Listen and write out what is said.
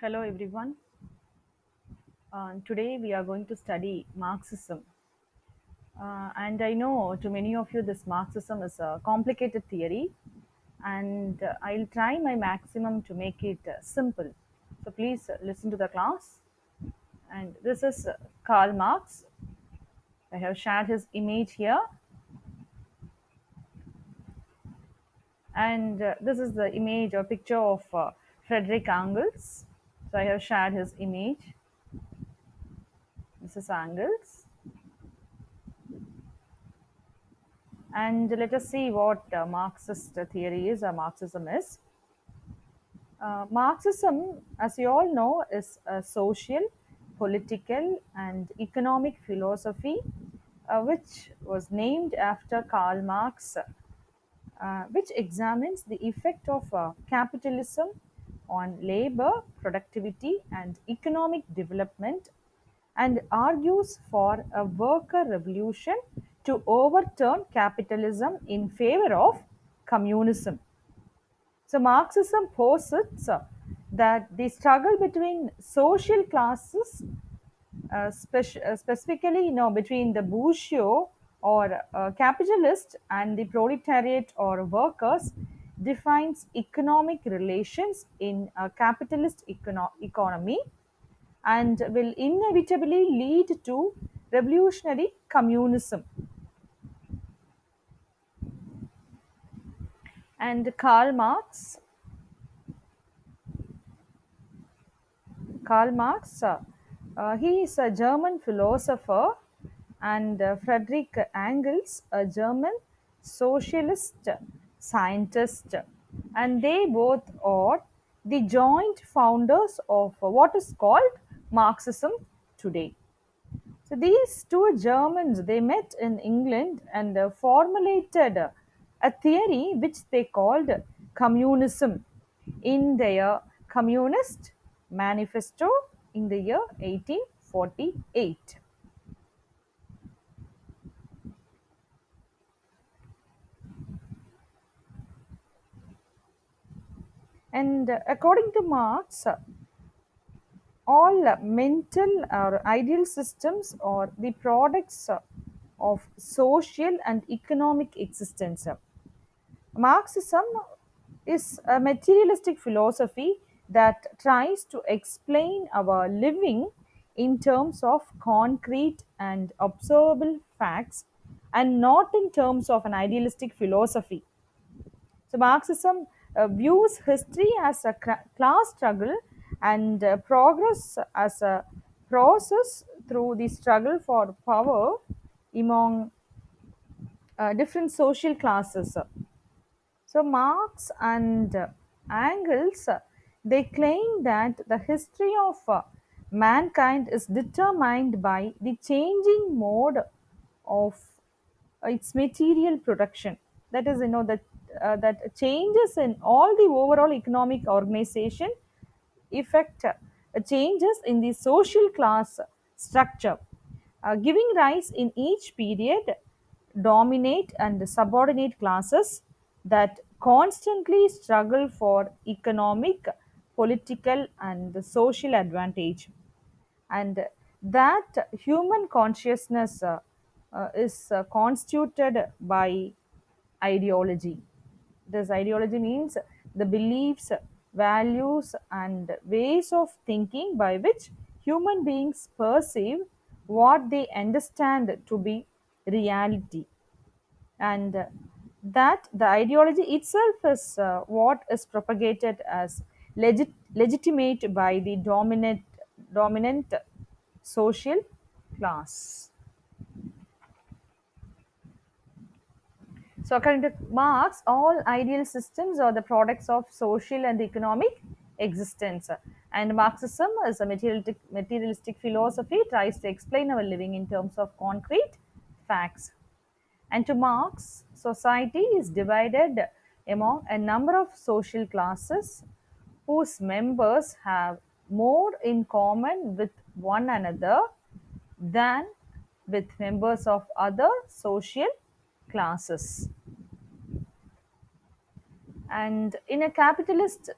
Hello everyone. Today we are going to study Marxism. And I know to many of you this Marxism is a complicated theory, and I'll try my maximum to make it simple. So please listen to the class. And this is Karl Marx. I have shared his image here, and this is the image or picture of Friedrich Engels. So I have shared his image. This is Engels. And let us see what Marxist theory is or Marxism is. Marxism, as you all know, is a social, political, and economic philosophy which was named after Karl Marx, which examines the effect of capitalism on labor, productivity, and economic development, and argues for a worker revolution to overturn capitalism in favor of communism. So Marxism posits that the struggle between social classes, specifically, between the bourgeois or capitalist and the proletariat or workers, defines economic relations in a capitalist economy and will inevitably lead to revolutionary communism. And Karl Marx, he is a German philosopher, and Friedrich Engels, a German socialist scientist, and they both are the joint founders of what is called Marxism today. So these two Germans they met in England and formulated a theory which they called communism in their Communist Manifesto in the year 1848. And according to Marx, all mental or ideal systems are the products of social and economic existence. Marxism is a materialistic philosophy that tries to explain our living in terms of concrete and observable facts and not in terms of an idealistic philosophy. So, Marxism views history as a class struggle and progress as a process through the struggle for power among different social classes. So Marx and Engels, they claim that the history of mankind is determined by the changing mode of its material production. That is, that changes in all the overall economic organization effect changes in the social class structure, giving rise in each period dominate and subordinate classes that constantly struggle for economic, political, and social advantage, and that human consciousness is constituted by ideology. This ideology means the beliefs, values, and ways of thinking by which human beings perceive what they understand to be reality, and that the ideology itself is what is propagated as legitimate by the dominant social class. So, according to Marx, all ideal systems are the products of social and economic existence. And Marxism is a materialistic philosophy, tries to explain our living in terms of concrete facts. And to Marx, society is divided among a number of social classes whose members have more in common with one another than with members of other social classes. And in a capitalist